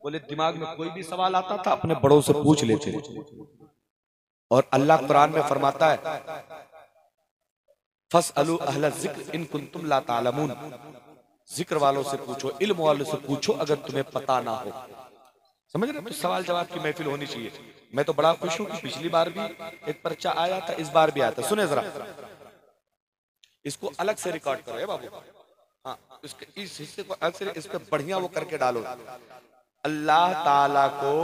बोले दिमाग में कोई भी सवाल आता था अपने बड़ों से पूछ लेते थे। और अल्लाह कुरान में फरमाता है फस्अलू अहल ज़िक्र इन कुंतुम ला तालमून, जिक्र वालों से पूछो, इल्म वालों से पूछो अगर तुम्हें पता ना हो। समझ रहे? तो सवाल जवाब की महफिल होनी चाहिए। मैं तो बड़ा खुश हूं कि पिछली बार भी एक पर्चा आया था, इस बार भी आया था। सुने जरा, इसको अलग से रिकॉर्ड करो है बाबू। हाँ, इस हिस्से को अलग से इस पे बढ़िया वो करके डालो। अल्लाह ताला को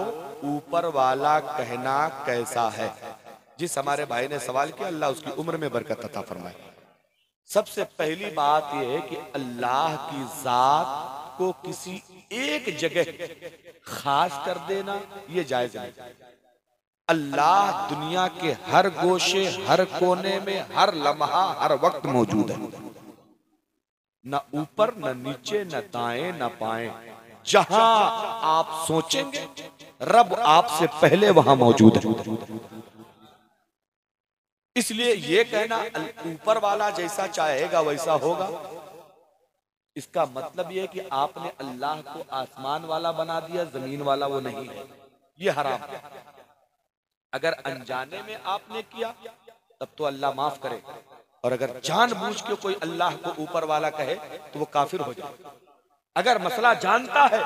ऊपर वाला कहना कैसा है? जिस हमारे भाई ने सवाल किया, अल्लाह उसकी उम्र में बरकत अता फरमाए। सबसे पहली बात यह है कि अल्लाह की जात को किसी एक जगह खास कर देना यह जायज नहीं। अल्लाह दुनिया के हर गोशे, हर कोने में, हर लम्हा, हर वक्त मौजूद है। न ऊपर, न नीचे, न दाएं, न बाएं। जहां आप सोचेंगे रब आपसे पहले वहां मौजूद है। इसलिए यह कहना ऊपर वाला जैसा चाहेगा वैसा होगा, इसका मतलब यह कि आपने अल्लाह को आसमान वाला बना दिया, जमीन वाला वो नहीं है। यह हराम है। अगर अनजाने में आपने किया तब तो अल्लाह माफ करे, और अगर जानबूझ के कोई अल्लाह को ऊपर वाला कहे तो वो काफिर हो जाए। अगर मसला जानता है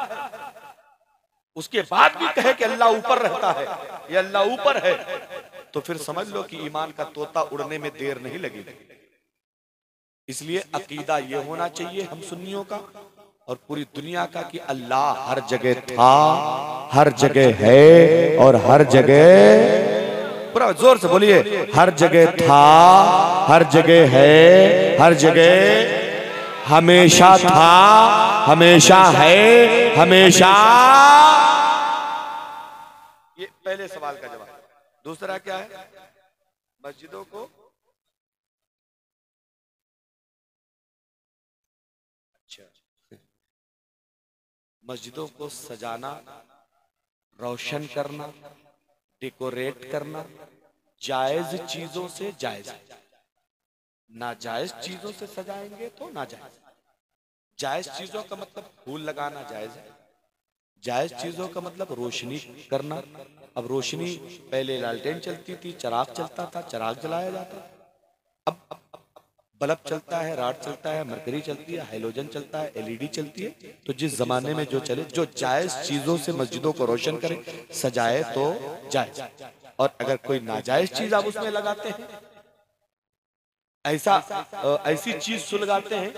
उसके बाद भी कहे कि अल्लाह ऊपर रहता है, ये अल्लाह ऊपर है, तो फिर समझ लो कि ईमान का तोता उड़ने में देर नहीं लगेगी। इसलिए अकीदा ये होना चाहिए हम सुन्नियों का और पूरी दुनिया का कि अल्लाह हर जगह था, हर जगह है और हर जगह, पूरा जोर से बोलिए, हर जगह था, हर जगह है, हर जगह हमेशा था, हमेशा है, हमेशा। ये पहले सवाल का जवाब। दूसरा क्या है? मस्जिदों को मस्जिदों को सजाना, रोशन करना, डेकोरेट करना जायज चीजों से जायज है। नाजायज चीजों से सजाएंगे तो नाजायज। जायज चीजों का मतलब फूल लगाना जायज है। जायज चीजों का मतलब रोशनी करना। अब रोशनी पहले लालटेन चलती थी, चिराग चलता था, चिराग जलाया जाता। अब बल्ब चलता है, राड चलता है, मरकरी चलती है, हाइलोजन चलता है, एलईडी चलती है। तो जिस जमाने में जो चले, जो जायज चीजों से मस्जिदों को रोशन करे, सजाए तो जायज। और अगर कोई नाजायज चीज आप उसमें लगाते हैं, ऐसी चीज सुलगाते हैं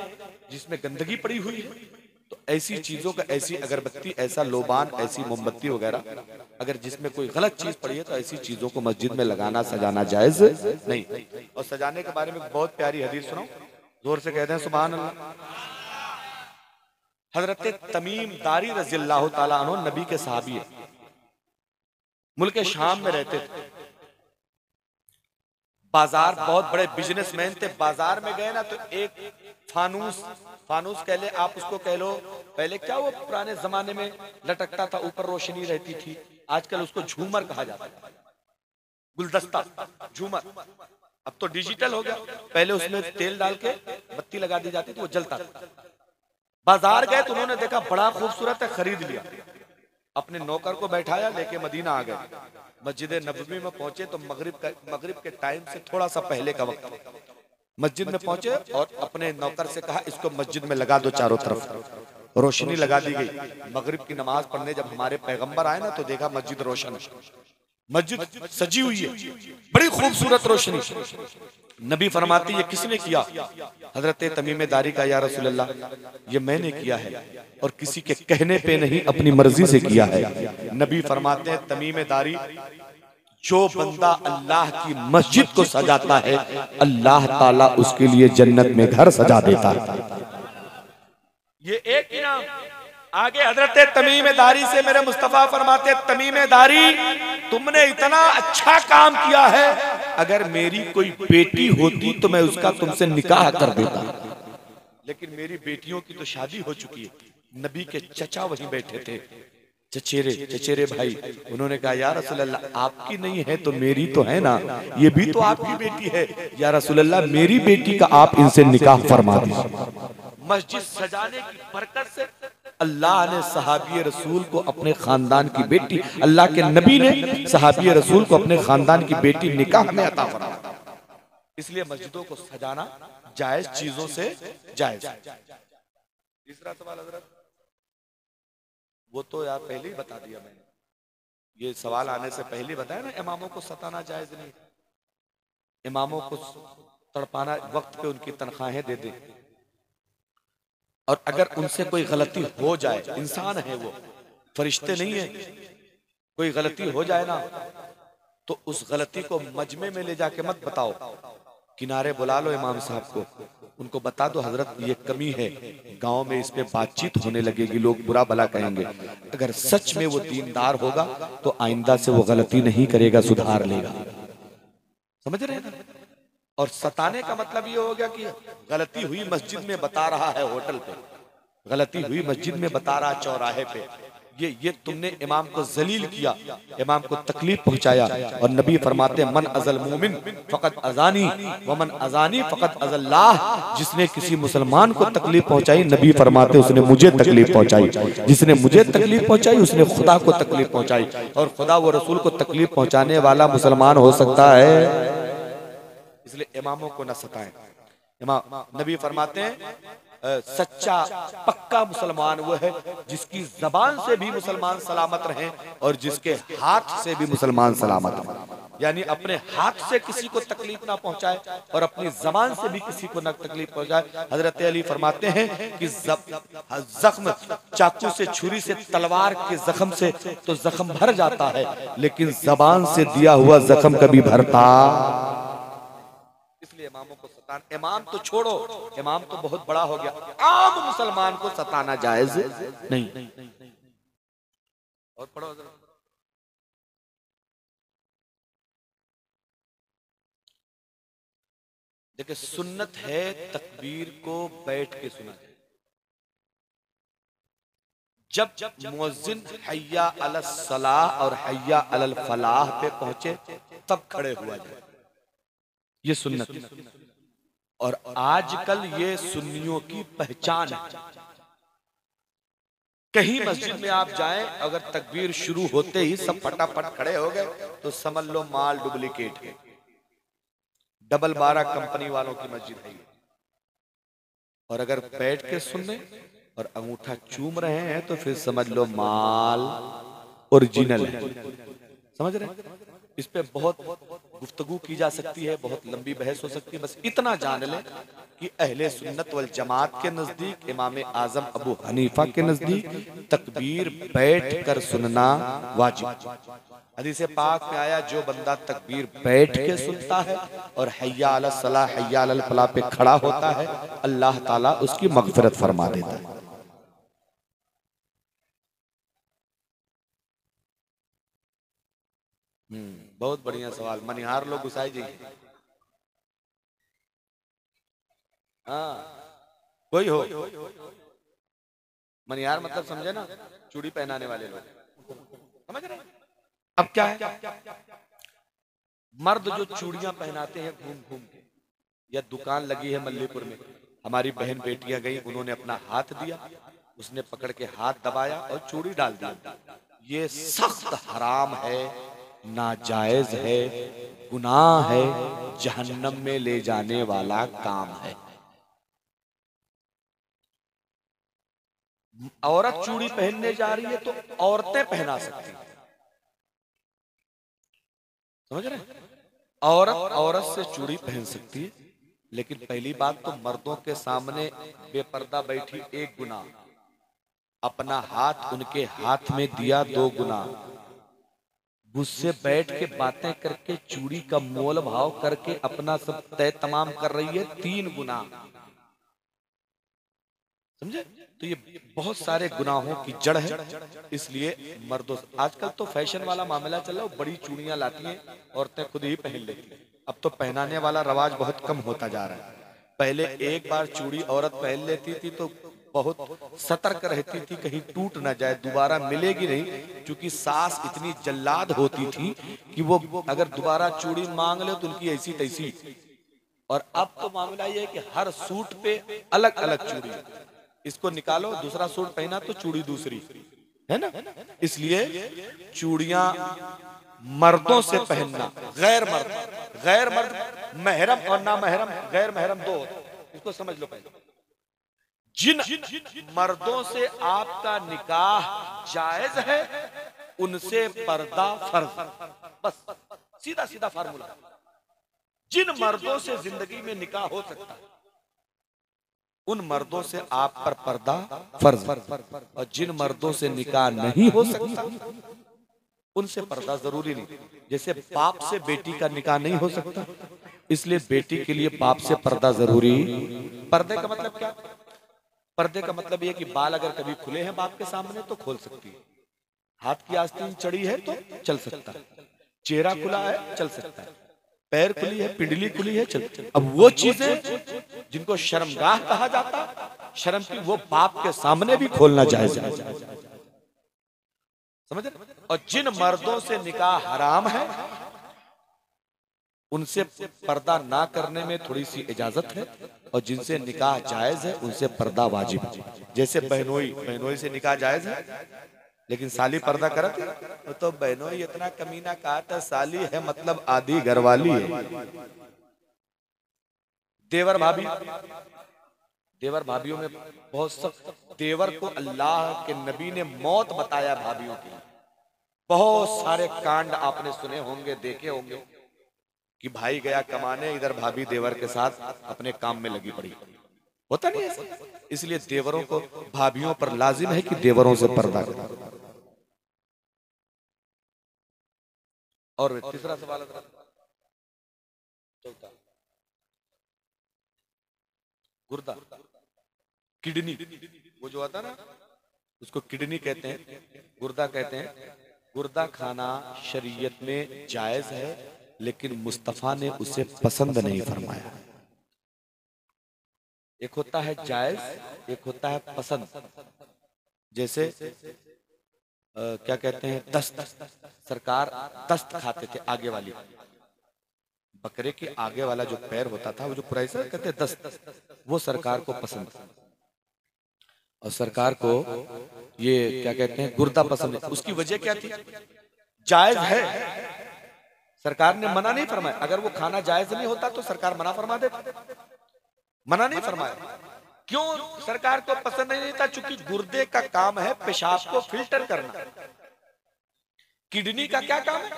जिसमें गंदगी पड़ी हुई है, तो ऐसी चीजों का, ऐसी अगरबत्ती, ऐसा लोबान, ऐसी मोमबत्ती वगैरह, अगर जिसमें कोई गलत चीज पड़ी है तो ऐसी चीजों को मस्जिद में लगाना, सजाना जायज नहीं। और सजाने के बारे में बहुत प्यारी हदीस सुनाऊं, जोर से कहते हैं सुभान अल्लाह। हजरत तमीम दारी रज़ियल्लाहु ताला अन्हु नबी के सहाबी है, मुल्क शाम में रहते थे। बाजार, बहुत बड़े बिजनेसमैन थे। बाजार में गए ना तो एक फानूस कह ले आप, उसको कह लो, पहले क्या वो पुराने जमाने में लटकता था, ऊपर रोशनी रहती थी, आजकल उसको झूमर कहा जाता है, गुलदस्ता, झूमर। अब तो डिजिटल हो गया, पहले उसमें तेल डाल के बत्ती लगा दी जाती थी, वो जलता था। बाजार गए तो उन्होंने देखा बड़ा खूबसूरत है, खरीद लिया। अपने नौकर को बैठाया, लेके मदीना आ गए। मस्जिद नबवी में पहुंचे तो मगरिब के टाइम से थोड़ा सा पहले का वक्त। मस्जिद में पहुंचे और अपने नौकर से कहा इसको मस्जिद में लगा दो, चारों तरफ रोशनी लगा दी गई। मगरिब की नमाज पढ़ने जब हमारे पैगंबर आए ना तो देखा मस्जिद रोशन, मस्जिद सजी हुई है, बड़ी खूबसूरत रोशनी। नबी फरमाती ये किसने किया? हजरत तमीम दारी का, या रसूल अल्लाह ये मैंने किया है और किसी के कहने पे नहीं, अपनी मर्जी से किया है। नबी फरमाते हैं तमीम दारी, जो बंदा अल्लाह की मस्जिद को सजाता है अल्लाह ताला उसके लिए जन्नत में घर सजा देता है। ये एक इनाम। आगे हजरत तमीम दारी से मेरे मुस्तफा फरमाते, तमीम दारी तुमने इतना अच्छा काम किया है, अगर मेरी कोई बेटी होती तो मैं उसका तुमसे निकाह कर देता, लेकिन मेरी बेटियों की तो शादी हो चुकी है। नबी के चचा वहीं बैठे थे, चचेरे भाई। उन्होंने कहा या रसूल अल्लाह आपकी नहीं है तो मेरी तो है ना, ये भी तो आपकी बेटी है। या रसूल अल्लाह मेरी बेटी का आप इनसे निकाह फरमा दीजिए। मस्जिद सजाने की बरकत से अल्लाह ने सहाबी रसूल को अपने खानदान की बेटी, अल्लाह के नबी ने सहाबी रसूल को अपने खानदान की बेटी निकाह में अता फरमाया। इसलिए मस्जिदों को सजाना जायज चीजों से जायज। तीसरा सवाल हजरत, वो तो यार पहले ही बता दिया मैंने, ये सवाल आने से पहले बताया ना, इमामों को सताना जायज नहीं, इमामों को तड़पाना, वक्त पे उनकी तनख्वाहें दे दे, और अगर उनसे कोई गलती हो जाए, इंसान है वो, फरिश्ते नहीं है, कोई गलती हो जाए ना तो उस गलती को मजमे में ले जाके मत बताओ, किनारे बुला लो इमाम साहब को, उनको बता दो हजरत ये कमी है, गांव में इस पे बातचीत होने लगेगी, लोग बुरा भला कहेंगे। अगर सच में वो दीनदार होगा तो आइंदा से वो गलती नहीं करेगा, सुधार लेगा। समझ रहे हैं? और सताने का मतलब ये हो गया कि गलती हुई मस्जिद में बता रहा है, होटल पे गलती हुई मस्जिद में बता रहा, चौराहे पे, ये तुमने इमाम को जलील किया, इमाम को तकलीफ पहुंचाया। और नबी फरमाते मन अजल मोमिन फकत अजानी व मन अजानी फकत अजल्लाह, जिसने किसी मुसलमान को तकलीफ पहुंचाई, नबी फरमाते उसने मुझे तकलीफ पहुंचाई, जिसने मुझे तकलीफ पहुंचाई उसने खुदा को तकलीफ पहुंचाई। और खुदा व रसूल को तकलीफ पहुंचाने वाला मुसलमान हो सकता है, इसलिए इमामों को न सताएं। इमाम नबी फरमाते हैं सच्चा पक्का मुसलमान वो है जिसकी जबान से भी मुसलमान सलामत रहे और जिसके हाथ से भी मुसलमान सलामत रहे, यानी अपने हाथ से किसी को तकलीफ ना पहुंचाए और अपनी जबान से भी किसी को ना तकलीफ पहुंचाए। हजरत अली फरमाते हैं कि जख्म चाकू से, छुरी से, तलवार के जख्म से तो जख्म भर जाता है, लेकिन जबान से दिया हुआ जख्म कभी भरता। इसलिए इमामों को सताना, इमाम तो छोड़ो, इमाम तो बहुत बड़ा हो गया, आम मुसलमान को सताना जायज नहीं। और पढ़ो देखिए, सुन्नत है तकबीर को बैठ के सुना जाए। जब मुअज्जिन हय्या अलस सलाह और हय्या अलल फलाह पे पहुंचे तब खड़े हुआ जाए, ये सुन्नत। और आजकल ये सुन्नियों की पहचान है। कहीं मस्जिद में आप जाएं, अगर तकबीर शुरू होते ही सब फटाफट खड़े हो गए तो समझ लो माल डुप्लीकेट है, डबल 12 कंपनी वालों की मस्जिद है। और अगर बैठ के सुनने और अंगूठा चूम रहे हैं तो फिर समझ लो माल ओरिजिनल है। समझ रहे हैं? इस पे बहुत गुफ्तगू की जा सकती है, बहुत लंबी बहस हो सकती है। बस इतना जान लें कि अहले सुन्नत वल जमात के नजदीक, इमाम आजम अबू हनीफा के नजदीक तकबीर बैठ कर सुनना वाजिब। हदीस पाक में आया, जो बंदा तकबीर बैठ के सुनता है और हय्या अलस सलाह हय्या अलल फलाह पे खड़ा होता है, अल्लाह ताला उसकी मगफिरत फरमा देता है। बहुत बढ़िया सवाल। मनिहार लोग घुसाई जाइए। हाँ, कोई हो मनिहार मतलब समझे ना, चूड़ी पहनाने वाले लोग, समझ रहे? अब क्या है, मर्द जो चूड़ियां पहनाते हैं घूम घूम के, या दुकान लगी है मल्लीपुर में, हमारी बहन बेटियां गई, उन्होंने अपना हाथ दिया, उसने पकड़ के हाथ दबाया और चूड़ी डाल दिया। ये सख्त हराम है, नाजायज है, गुनाह है, जहन्नम में ले जाने वाला काम है। औरत चूड़ी पहनने जा रही है तो औरतें पहना सकती हैं, समझ रहे हैं? औरत औरत से चूड़ी पहन सकती है, लेकिन पहली बात तो मर्दों के सामने बेपर्दा बैठी 1 गुनाह, अपना हाथ उनके हाथ में दिया 2 गुनाह, मुझसे बैठ के बातें करके चूड़ी का मोल भाव करके अपना सब तय तमाम कर रही है, 3 गुनाह। समझे? तो ये बहुत सारे गुनाहों की जड़ है। इसलिए मर्दों, आजकल तो फैशन वाला मामला चल रहा है, बड़ी चूड़ियां लाती हैं औरतें, खुद ही पहन लेती हैं। अब तो पहनाने वाला रवाज बहुत कम होता जा रहा है। पहले एक बार चूड़ी औरत पहन लेती थी तो बहुत सतर्क रहती थी, कहीं टूट ना जाए, दोबारा मिलेगी नहीं, क्योंकि सास इतनी जल्लाद होती थी कि वो अगर दोबारा चूड़ी मांग ले तो उनकी ऐसी तैसी। और अब तो मामला ये है कि हर सूट पे अलग अलग चूड़ी, इसको निकालो, दूसरा सूट पहना तो चूड़ी दूसरी, है ना। इसलिए चूड़ियां मर्दों से पहनना, गैर मर्द महरम और ना महरम, गैर महरम दो होते हैं, इसको समझ लो पहले। जिन मर्दों से आपका निकाह जायज है उनसे पर्दा फर्ज, बस सीधा सीधा फार्मूला। जिन मर्दों से जिंदगी में निकाह हो सकता है उन मर्दों से आप पर पर्दा फर्ज, और जिन मर्दों से निकाह नहीं हो सकता उनसे पर्दा जरूरी नहीं। जैसे बाप से बेटी का निकाह नहीं हो सकता, इसलिए बेटी के लिए बाप से पर्दा जरूरी। पर्दे का मतलब क्या? पर्दे का मतलब यह कि बाल अगर कभी खुले हैं बाप के सामने तो खोल सकती है, हाथ की आस्तीन चढ़ी है तो चल सकता है, चेहरा खुला है चल सकता है, पैर खुली है, पिंडली खुली है, चल। अब वो चीजें जिनको शर्मगाह कहा जाता, शर्म की, वो बाप के सामने भी खोलना जायज है, समझ रहे? और जिन मर्दों से निकाह हराम है उनसे पर्दा ना करने में थोड़ी सी इजाजत है, और जिनसे निकाह जायज है उनसे पर्दा वाजिब है। जैसे बहनोई से निकाह जायज है लेकिन साली पर्दा करत तो बहनोई इतना कमीना कहा था, साली है मतलब आधी घरवाली है। देवर भाभियों में बहुत सब, देवर को अल्लाह के नबी ने मौत बताया भाभियों के लिए। बहुत सारे कांड आपने सुने होंगे, देखे होंगे कि भाई गया कमाने, इधर भाभी देवर के साथ अपने काम में लगी पड़ी, होता नहीं ऐसा। इसलिए देवरों को, भाभियों पर लाजिम है कि देवरों से पर्दा करें। और तीसरा सवाल चौथा, गुर्दा, किडनी, वो जो आता ना उसको किडनी कहते हैं, गुर्दा कहते हैं। गुर्दा खाना शरीयत में जायज है लेकिन मुस्तफा ने उसे पसंद नहीं फरमाया। एक होता है जायज, एक होता है पसंद। जैसे क्या कहते हैं, दस्त, सरकार दस्त खाते थे, आगे वाली बकरे के आगे वाला जो पैर होता था वो जो पूरा ऐसा कहते हैं दस्त, वो सरकार को पसंद, और सरकार को ये क्या कहते हैं गुर्दा पसंद है। उसकी वजह क्या थी? जायज है, सरकार ने मना नहीं फरमाया। अगर वो खाना जायज नहीं होता तो सरकार मना फरमा देती, मना नहीं फरमाया। क्यों सरकार को पसंद नहीं था? चूंकि गुर्दे का काम है पेशाब को फिल्टर करना। किडनी का क्या काम है?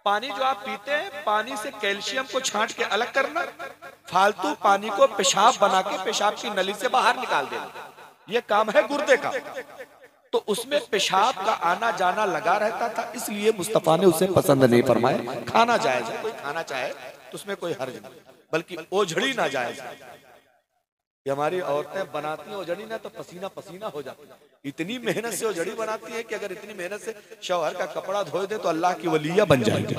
पानी जो आप पीते हैं, पानी से कैल्शियम को छांट के अलग करना, फालतू पानी को पेशाब बना के पेशाब की नली से बाहर निकाल देना, ये काम है गुर्दे का। तो उसमें पेशाब का आना जाना लगा रहता था, इसलिए मुस्तफा ने उसे पसंद नहीं फरमाया। खाना जायज है, कोई खाना चाहे तो उसमें कोई हर्ज नहीं, बल्कि ओझड़ी ना जायज है। कि हमारी औरतें बनाती हैं ओझड़ी ना तो पसीना पसीना हो जाती है, इतनी मेहनत से ओझड़ी बनाती है कि अगर इतनी मेहनत से शौहर का कपड़ा धोए दे तो अल्लाह की वलिया बन जाएगी।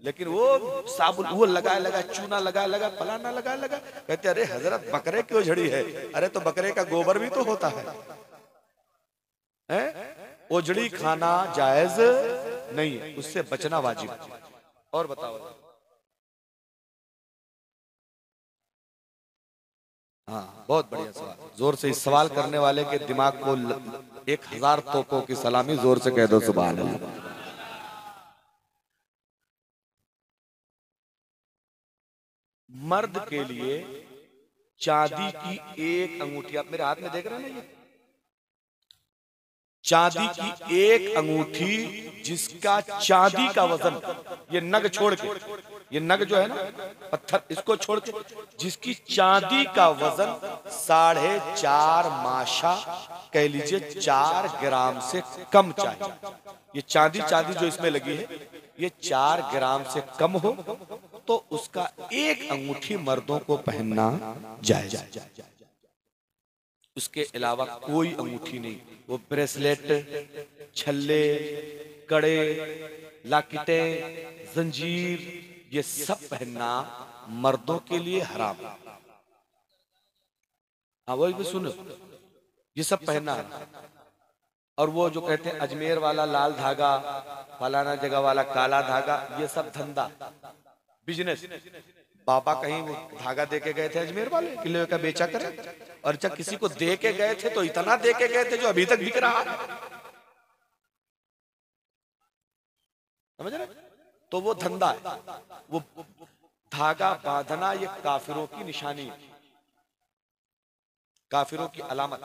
लेकिन वो साबुन वो लगा चूना लगा फलाना लगा, कहते अरे हजरत बकरे की ओझड़ी है। अरे तो बकरे का गोबर भी तो होता है, ओझड़ी खाना जायज नहीं है, उससे बचना वाजिब। और बताओ। हाँ, बहुत बढ़िया सवाल। जोर से इस सवाल करने वाले के दिमाग को 1000 तोपों की सलामी, जोर से कह दो सुभान अल्लाह। मर्द के लिए चांदी की एक अंगूठी, आप मेरे हाथ में देख रहे हैं ना, ये चांदी की एक अंगूठी जिसका चांदी का वजन, ये नग छोड़ के, ये नग जो है ना पत्थर, इसको छोड़ के जिसकी चांदी का वजन 4.5 माशा, कह लीजिए 4 ग्राम से कम चाहिए। ये चांदी जो इसमें लगी है ये 4 ग्राम से कम हो तो उसका एक अंगूठी मर्दों को पहनना जायज। उसके अलावा कोई अंगूठी नहीं। वो ब्रेसलेट, छल्ले, कड़े, लाकिटें, जंजीर, ये सब पहनना मर्दों के लिए हराम। हाँ वही भी सुनो, ये सब पहनना है। और वो जो कहते हैं अजमेर वाला लाल धागा, फलाना जगह वाला काला धागा, ये सब धंधा, बिजनेस, बाबा कहीं वो धागा दे के गए थे अजमेर वाले किले का बेचा करे, और जब किसी को दे के गए थे तो इतना दे के गए थे जो अभी तक बिक रहा है, समझ रहे? तो वो धंधा है, वो धागा बांधना ये काफिरों की निशानी है, काफिरों की अलामत।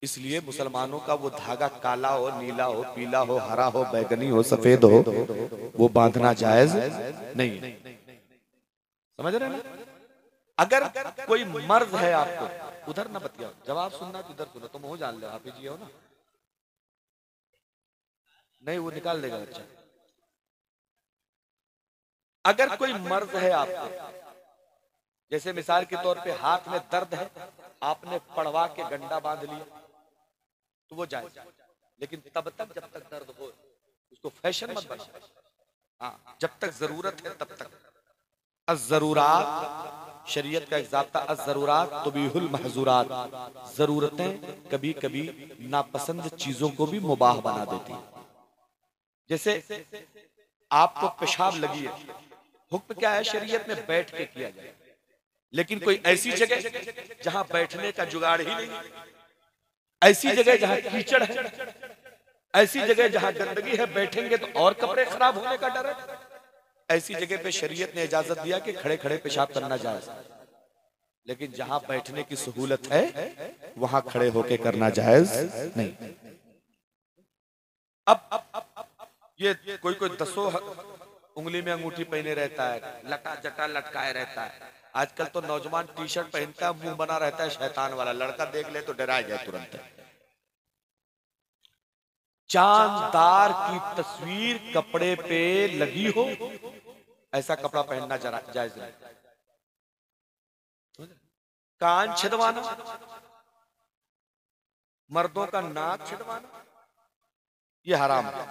इसलिए मुसलमानों का वो धागा काला हो, नीला हो, पीला हो, हरा हो, बैगनी हो, सफेद हो, वो बांधना जायज नहीं है। समझ रहे हैं ना? अगर कोई मर्ज है आपको, उधर ना बतियाओ, जवाब सुनना तो इधर सुनो, तुम हो जान ले हाफिज जी हो ना, नहीं वो निकाल देगा बच्चा। अगर कोई मर्ज है आपको, जैसे मिसाल के तौर पे हाथ में दर्द है, आपने पड़वा के गंडा बांध लिया तो वो जायज, लेकिन तब तक जब तक दर्द हो, उसको फैशन मत बना। हाँ, जब तक जरूरत है तब तक। अज़रूरात, शरीयत का एक ज़ाब्ता, अज़रूरात तुबीहुल महज़ूरात, जरूरतें कभी कभी नापसंद चीजों को भी मुबाह बना देती है। जैसे आपको पेशाब लगी है, हुक्म क्या है शरीयत में? बैठ के किया जाए, लेकिन कोई ऐसी जगह जहां बैठने का जुगाड़ ही नहीं, ऐसी जगह जहां कीचड़ है, ऐसी जगह जहां गंदगी है, बैठेंगे तो और कपड़े खराब होने का डर है। ऐसी जगह पे शरीयत ने इजाजत दिया कि खड़े खड़े पेशाब करना जायज, लेकिन जहां बैठने की सहूलत है वहां खड़े होके करना जायज नहीं। अब ये कोई कोई 10 उंगली में अंगूठी पहने रहता है, लटा जटा लटकाए रहता है। आजकल तो नौजवान टी शर्ट पहनता है, मुंह बना रहता है शैतान वाला, लड़का देख ले तो डरा जाए तुरंत। चांददार की तस्वीर कपड़े पे लगी हो, ऐसा कपड़ा पहनना जायज नहीं। कान छिदवाना, मर्दों का नाक छिदवाना, ये हराम है,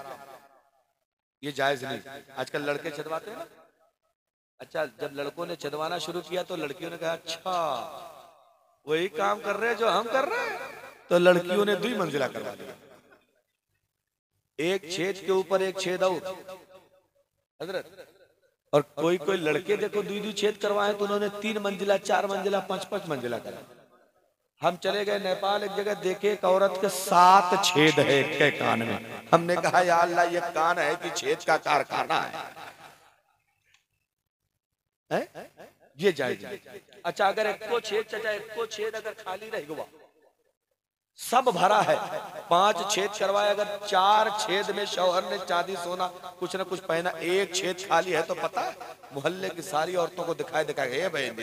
ये जायज नहीं। आजकल लड़के छिदवाते हैं ना। अच्छा, जब लड़कों ने छिदवाना शुरू किया तो लड़कियों ने कहा अच्छा वही काम कर रहे हैं जो हम कर रहे हैं, तो लड़कियों ने 2 मंजिला करवा दिया, एक छेद के ऊपर एक छेद और हजरत। और कोई कोई लड़के देखो 2 छेद करवाए तो उन्होंने 3 मंजिला, 4 मंजिला, 5 मंजिला करा। हम चले गए नेपाल, एक जगह देखे एक औरत के 7 छेद है एक के कान में। हमने कहा या अल्लाह, ये कान है कि छेद का कारखाना है? ये जायज। अच्छा, अगर एक को छेद, चाचा एक को छेद अगर खाली रह गया, सब भरा है, 5 छेद करवाए, अगर 4 छेद में शौहर ने चांदी सोना कुछ न कुछ पहना, एक छेद खाली है, तो पता है मोहल्ले की सारी औरतों को दिखाए दिखाए, बहन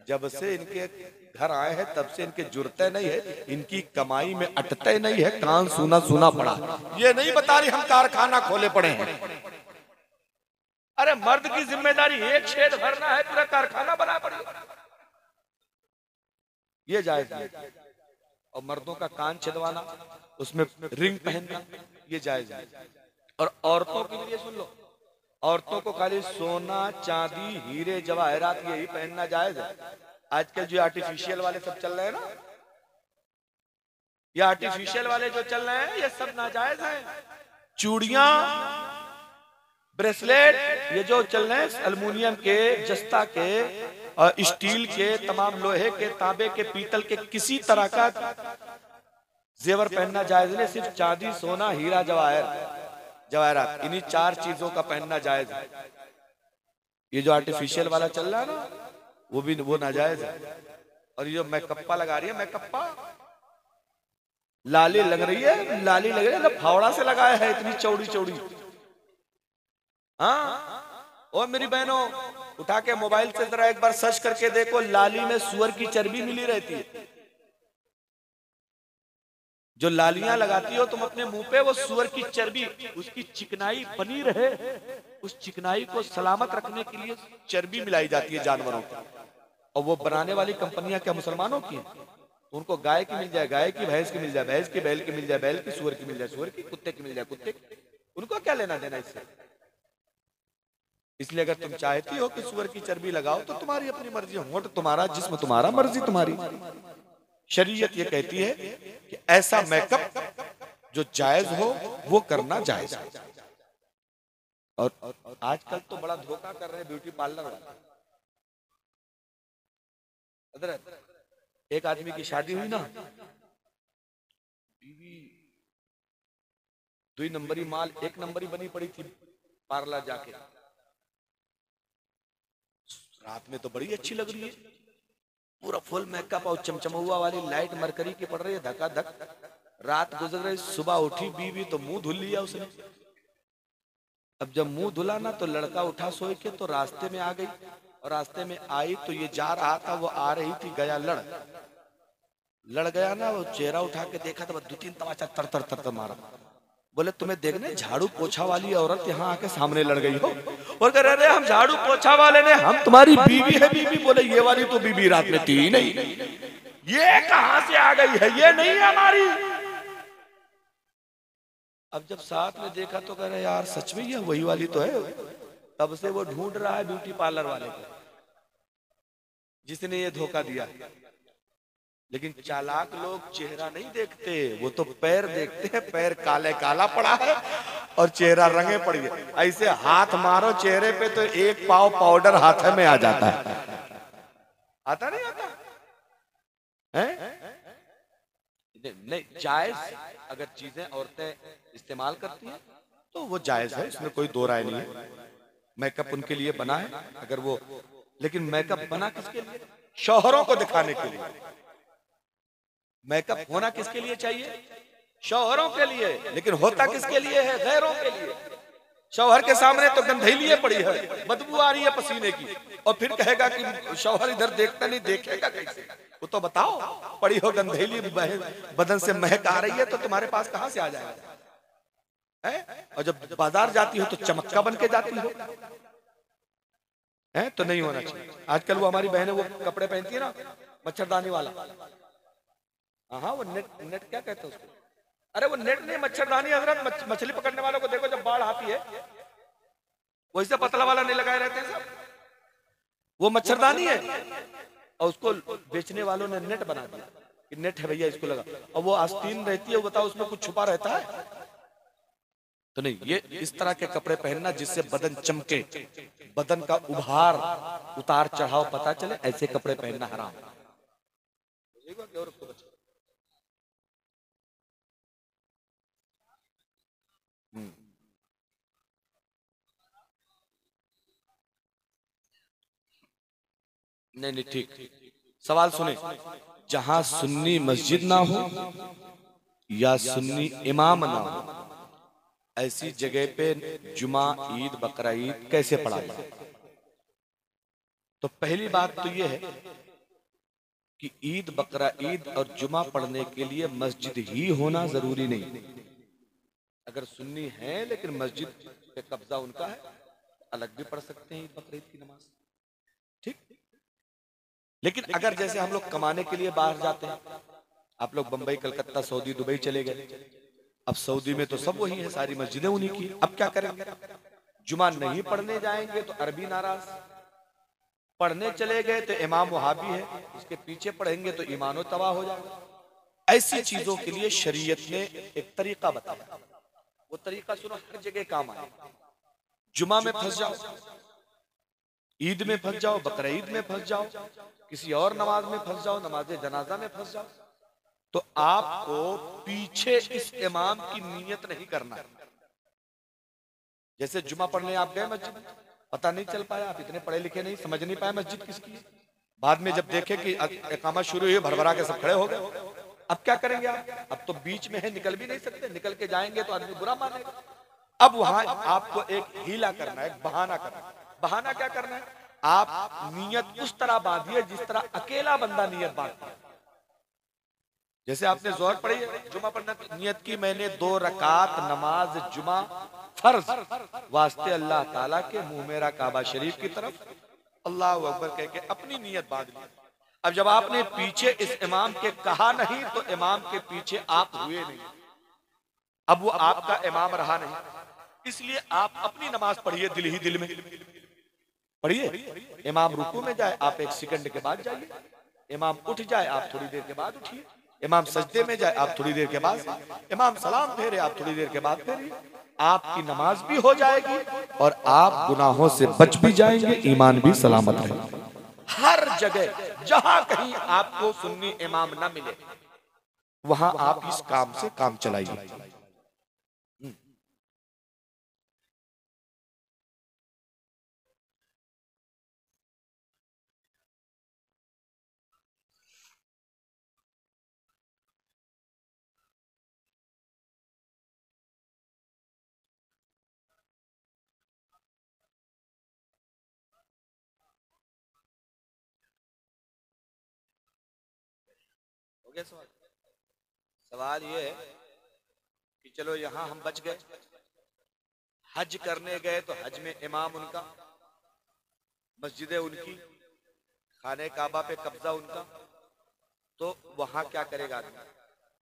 जब से इनके घर आए हैं तब से इनके जुड़ते नहीं है, इनकी कमाई में अटते नहीं है, कान सुना सुना पड़ा। ये नहीं बता रही हम कारखाना खोले पड़े हैं। अरे मर्द की जिम्मेदारी एक छेद भरना है, पूरा कारखाना बना पड़े, ये जायज नहीं। और मर्दों का कान छिदवाना, उसमें रिंग पहनना, ये जायज है। और औरतों के लिए सुन लो, औरतों को खाली सोना चांदी हीरे जवाहरात यही पहनना जायज है। आजकल जो आर्टिफिशियल वाले सब चल रहे हैं ना, ये आर्टिफिशियल वाले जो चल रहे हैं ये सब नाजायज है। चूड़ियां, ब्रेसलेट, ये जो चल रहे हैं एल्युमिनियम के, जस्ता के, स्टील के, तमाम लोहे के, तांबे के, पीतल के, किसी तरह का जेवर पहनना जायज नहीं। सिर्फ चांदी सोना हीरा जवाहरात, इन्हीं 4 चीजों का पहनना जायज है। ये जो आर्टिफिशियल वाला चल रहा है ना, वो नाजायज है। और ये जो मैकअप्पा लगा रही है, मैकअप्पा लाली लग रही है, लाली लग रही है, फावड़ा से लगाया है, इतनी चौड़ी चौड़ी। हाँ, और मेरी बहनों उठा के मोबाइल से जरा एक बार सर्च करके देखो, लाली में सुअर की चर्बी मिली रहती है। जो लालियां लगाती हो तुम अपने मुंह पे, वो सुअर की चर्बी, उसकी चिकनाई बनी रहे, उस चिकनाई को सलामत रखने के लिए चर्बी मिलाई जाती है जानवरों की। और वो बनाने वाली कंपनियां क्या मुसलमानों की हैं? उनको गाय की मिल जाए गाय की, भैंस की मिल जाए भैंस की, बैल की मिल जाए बैल की, सुअर की मिल जाए सुअर की, कुत्ते की मिल जाए कुत्ते की, उनको क्या लेना देना इससे? इसलिए अगर तुम चाहती हो कि सुअर की चर्बी लगाओ तो तुम्हारी अपनी मर्जी, होंठ तुम्हारा, जिस्म तुम्हारा, मर्जी तुम्हारी। शरीयत ये कहती है कि ऐसा मेकअप जो जायज हो वो करना जायज है। और आजकल तो बड़ा धोखा कर रहे हैं ब्यूटी पार्लर वाले। एक आदमी की शादी हुई ना, बीवी 2 नंबरी माल 1 नंबरी बनी पड़ी थी पार्लर जाके। रात में तो बड़ी अच्छी लग रही है, पूरा फुल मेकअप और चमचमुआ वाली लाइट मरकरी की पड़ रही है धक्का धक। रात गुजर रही, सुबह उठी बीवी तो मुंह धुल लिया उसने। अब जब मुंह धुला ना तो लड़का उठा सोए के तो रास्ते में आ गई, और रास्ते में आई तो ये जा रहा था, वो आ रही थी, गया लड़ गया ना। वो चेहरा उठा के देखा तो 2-3 तमाचा तर तर तर तर मारा। बोले तुम्हें देखने झाड़ू पोछा वाली औरत यहाँ आके सामने लड़ गई हो। और कह रहे हम झाड़ू पोछा वाले ने, हम तुम्हारी बीवी है बीवी। बोले ये वाली तो बीवी रात में थी ही नहीं, ये कहां से आ गई है, ये नहीं है हमारी। अब जब साथ में देखा तो कह रहे यार सच में ये वही वाली तो है। तब से वो ढूंढ रहा है ब्यूटी पार्लर वाले को जिसने ये धोखा दिया। लेकिन चालाक लोग चेहरा नहीं देखते, वो तो पैर देखते हैं। पैर काले काला पड़ा है और चेहरा रंगे पड़ी है। ऐसे हाथ मारो चेहरे पे तो 1 पाव पाउडर हाथ में आ जाता है। आता नहीं आता है? नहीं, जायज अगर चीजें औरतें इस्तेमाल करती हैं तो वो जायज है, इसमें कोई दो राय नहीं है। मेकअप उनके लिए बना है अगर वो, लेकिन मेकअप बना किसके लिए? शौहरों को दिखाने के लिए। मेकअप होना किसके लिए चाहिए? शौहरों के लिए। लेकिन होता किसके लिए है? गैरों के लिए। शौहर के सामने तो गंधई लिए पड़ी है, बदबू आ रही है पसीने की, और फिर कहेगा कि शौहर इधर देखता नहीं, देखेगा कैसे? वो तो बताओ, पड़ी हो गंधेली बदन से महक आ रही है तो तुम्हारे पास कहां से आ जाएगा है? और जब बाजार जाती हो तो चमक्का बन के जाती हो है, तो नहीं होना चाहिए। आजकल वो हमारी बहनें वो कपड़े पहनती है ना मच्छरदानी वाला, हाँ वो नेट क्या कहते हैं उसको? अरे वो नेट नहीं, मच्छरदानी हजरत। मछली पकड़ने वालों को देखो जब बाढ़ आती है वैसे पतला वाला नहीं लगाए रहते हैं सब, वो मच्छरदानी है। और उसको बेचने वालों ने नेट बना दिया कि नेट है भैया इसको लगा, और वो आस्तीन रहती है, बताओ उसमें कुछ छुपा रहता है? तो नहीं, ये इस तरह के कपड़े पहनना जिससे बदन चमके, बदन का उभार उतार चढ़ाव पता चले, ऐसे कपड़े पहनना हराम। नहीं ठीक, सवाल सुने। जहां सुन्नी मस्जिद ना हो या सुन्नी इमाम ना हो, ऐसी जगह पे जुमा ईद बकरा ईद कैसे पढ़ा जाए? तो पहली बात तो यह है कि ईद बकरा ईद और जुमा पढ़ने के लिए मस्जिद ही होना जरूरी नहीं। अगर सुन्नी है लेकिन मस्जिद पे कब्जा उनका है, अलग भी पढ़ सकते हैं ईद बकरा ईद की नमाज, ठीक। लेकिन अगर जैसे हम लोग कमाने के लिए बाहर जाते हैं, आप लोग बंबई, कलकत्ता, सऊदी, दुबई चले गए, अब सऊदी में तो सब वही है, सारी मस्जिदें उन्हीं की। अब क्या करेंगे? जुमा नहीं पढ़ने जाएंगे तो अरबी नाराज, पढ़ने चले गए तो इमाम वहाबी है, उसके पीछे पढ़ेंगे तो ईमानो तबाह हो जाएगा। ऐसी चीजों के लिए शरीयत ने एक तरीका बताया, वो तरीका सुनो, हर जगह काम आए। जुमा में फंस जाओ, ईद में फंस जाओ, बकरा ईद में फंस जाओ, किसी और नमाज में फंस जाओ, नमाज जनाजा में फंस जाओ, तो आपको पीछे इस इमाम की नियत नहीं करना है। जैसे जुमा पढ़ने आप गए मस्जिद, पता नहीं चल पाया, आप इतने पढ़े लिखे नहीं, समझ नहीं पाए मस्जिद किसकी है। बाद में जब देखे कि इकामत शुरू हुई, भरभरा के सब खड़े हो गए। अब क्या करेंगे आप? अब तो बीच में है, निकल भी नहीं सकते, निकल के जाएंगे तो आदमी बुरा मानेगा। अब वहां आपको एक हीला करना है, एक बहाना करना है। बहाना क्या करना है? आप नियत उस तरह बांधिए जिस तरह अकेला बंदा नियत बांधता है। जैसे आपने जोहर पढ़ी है, जुमा पढ़ना, नियत की मैंने 2 रकात नमाज जुमा फर्ज वास्ते अल्लाह ताला के, मुंह मेरा काबा शरीफ की तरफ, अल्लाह अकबर कह के अपनी नियत बांध ली। अब जब आपने पीछे इस इमाम के कहा नहीं तो इमाम के पीछे आप हुए नहीं, अब वो आपका इमाम रहा नहीं, इसलिए आप अपनी नमाज पढ़िए, दिल ही दिल में पढ़िए। इमाम रुकू में जाए आप 1 सेकंड के बाद जाइए, इमाम उठ जाए आप थोड़ी देर के बाद उठिए, इमाम सजदे में जाए आप थोड़ी देर के बाद, इमाम सलाम फेरे आप थोड़ी देर के बाद फेरिए। आपकी नमाज भी हो जाएगी और आप गुनाहों से बच भी जाएंगे, ईमान भी सलामत रहेगा। हर जगह जहां कहीं आपको सुन्नी इमाम ना मिले वहां आप इस काम से काम चलाइए। हो गया सवाल? सवाल ये है कि चलो यहां हम बच गए, हज करने गए तो हज में इमाम उनका, मस्जिदें उनकी, खाने काबा पे कब्जा उनका, तो वहां क्या करेगा आदमी?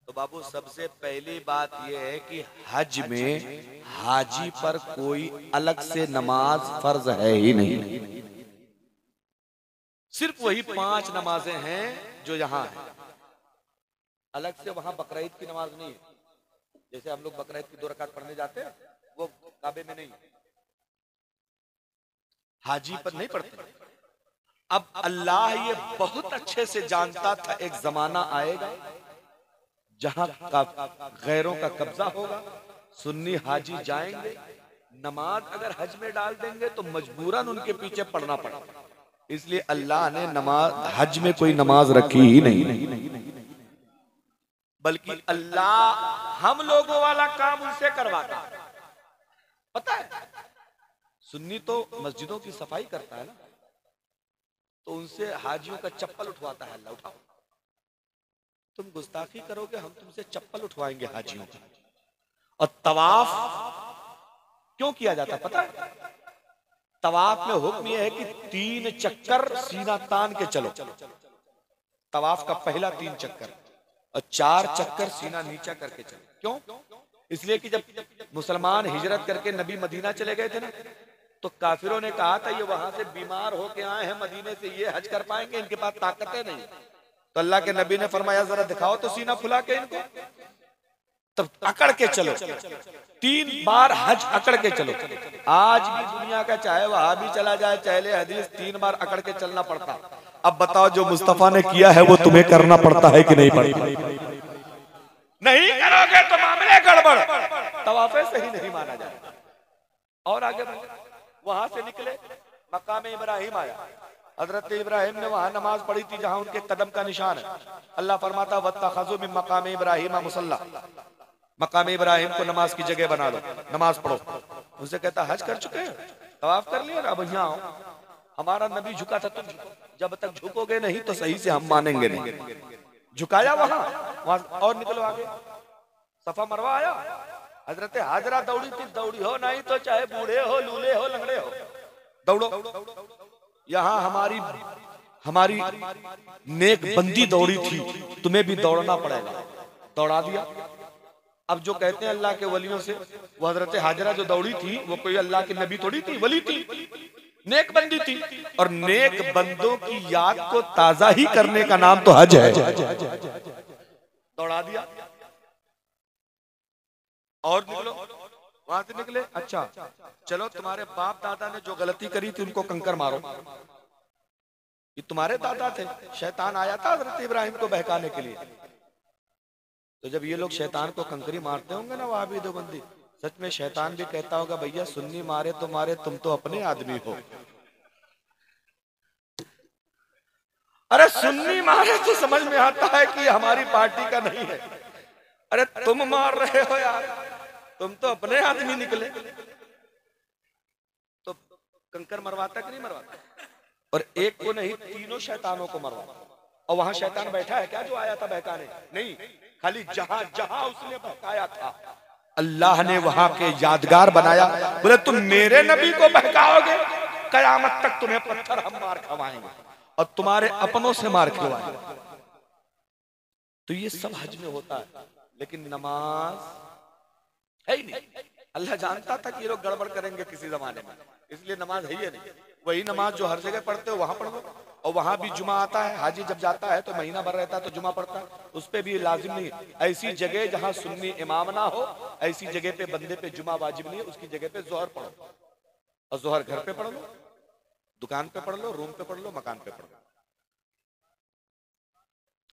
तो बाबू सबसे पहली बात यह है कि हज में हाजी पर कोई अलग से नमाज फर्ज है ही नहीं। सिर्फ वही 5 नमाजें हैं जो यहाँ है। अलग से वहां बकरीद की नमाज नहीं है। जैसे हम लोग बकरीद की 2 रकात पढ़ने जाते हैं, वो काबे में नहीं, हाजी पर नहीं पढ़ते। अब अल्लाह ये बहुत अच्छे से जानता था एक जमाना आएगा जहां गैरों का कब्जा होगा, सुन्नी हाजी जाएंगे, नमाज अगर हज में डाल देंगे तो मजबूरन उनके पीछे पढ़ना पड़ा। इसलिए अल्लाह ने नमाज हज में कोई नमाज रखी ही नहीं, बल्कि अल्लाह हम लोगों वाला काम उनसे करवाता। पता है सुन्नी तो मस्जिदों की सफाई करता है ना, तो उनसे हाजियों का चप्पल उठवाता है। अल्लाह उठाओ, तुम गुस्ताखी करोगे हम तुमसे चप्पल उठवाएंगे हाजियों का। और तवाफ क्यों किया जाता पता है? तवाफ में हुक्म यह है कि 3 चक्कर सीना तान के चलो। तवाफ का पहला 3 चक्कर और 4 चक्कर सीना नीचा करके चलो। क्यों? इसलिए कि जब मुसलमान हिजरत करके नबी मदीना चले गए थे ना, तो काफिरों ने कहा था ये वहां से बीमार होके आए हैं मदीने से, ये हज कर पाएंगे, इनके पास ताकतें नहीं। तो अल्लाह के नबी ने फरमाया जरा दिखाओ तो सीना फुला के इनको, तब अकड़ के चलो। 3 बार हज अकड़ के चलो। आज भी दुनिया का चाहे वहां भी चला जाए चहले हदीस 3 बार अकड़ के चलना पड़ता। अब बताओ जो मुस्तफा ने किया है वो तुम्हें करना पड़ता है कि नहीं पड़ता? नहीं करोगे तो मामले गड़बड़, तवाफे सही नहीं माना जाए। और आगे वहां से निकले, मकाम इब्राहिम आया। हजरत इब्राहिम ने वहां नमाज पढ़ी थी जहां उनके कदम का निशान है। अल्लाह फरमाता वत्तखज़ू मिन मकाम इब्राहिम मुसल्ला, मकाम इब्राहिम को नमाज की जगह बना लो, नमाज पढ़ो। उनसे कहता हज कर चुके हैं, तवाफ कर लिया, अब यहाँ आओ, हमारा नबी झुका था तुम झुको। जब तक झुकोगे नहीं तो सही से हम मानेंगे नहीं। झुकाया वहां और निकलो आगे। सफा मरवा आया, हजरत हाजरा दौड़ी थी, दौड़ी हो नहीं तो चाहे बूढ़े हो, लूले हो, लंगड़े हो, दौड़ो। यहाँ हमारी नेक बंदी दौड़ी थी, तुम्हें भी दौड़ना पड़ेगा। दौड़ा दिया। अब जो कहते हैं अल्लाह के वलियों से, वो हजरत हाजरा जो दौड़ी थी वो कोई अल्लाह की नबी थोड़ी थी, वली थी, नेक बंदी थी। और नेक बंदों की याद को ताजा ही करने का नाम तो हज है। दौड़ा दिया और निकलो। वहां से निकले, अच्छा चलो तुम्हारे बाप दादा ने जो गलती करी थी उनको कंकर मारो। ये तुम्हारे दादा थे, शैतान आया था हजरत इब्राहिम को बहकाने के लिए। तो जब ये लोग शैतान को कंकरी मारते होंगे ना वहां भी देवबंदी, सच में शैतान भी कहता होगा भैया सुन्नी मारे तो मारे, तुम तो अपने आदमी हो। अरे सुन्नी मारे तो समझ में आता है कि हमारी पार्टी का नहीं है। अरे तुम मार रहे हो यार, तुम तो अपने आदमी निकले। तो कंकर मरवाता कि नहीं मरवाता? और एक को नहीं, तीनों शैतानों को मरवाता। और वहां शैतान बैठा है क्या जो आया था बहकाने? नहीं, खाली जहां जहां उसने बहकाया था अल्लाह ने वहां के यादगार बनाया। बोले तुम मेरे नबी को बहकाओगे, कयामत तक तुम्हें पत्थर हम मार खवाएंगे और तुम्हारे अपनों से मार खवाएंगे। तो ये सब हज में होता है, लेकिन नमाज है ही नहीं। अल्लाह जानता था कि ये लोग गड़बड़ करेंगे किसी जमाने में, इसलिए नमाज है ही नहीं। वही नमाज जो हर जगह पढ़ते हो वहां पढ़ लो। और वहां भी जुमा आता है। हाजी जब जाता है तो महीना भर रहता है तो जुमा पढ़ता है, उस पर भी लाजिम नहीं। ऐसी जगह जहां सुन्नी इमाम ना हो, ऐसी जगह पे बंदे पे जुमा वाजिब नहीं है, उसकी जगह पे जोहर पढ़ो। और जोहर घर पे पढ़ लो, दुकान पे पढ़ लो, रूम पे पढ़ लो, मकान पे पढ़ लो।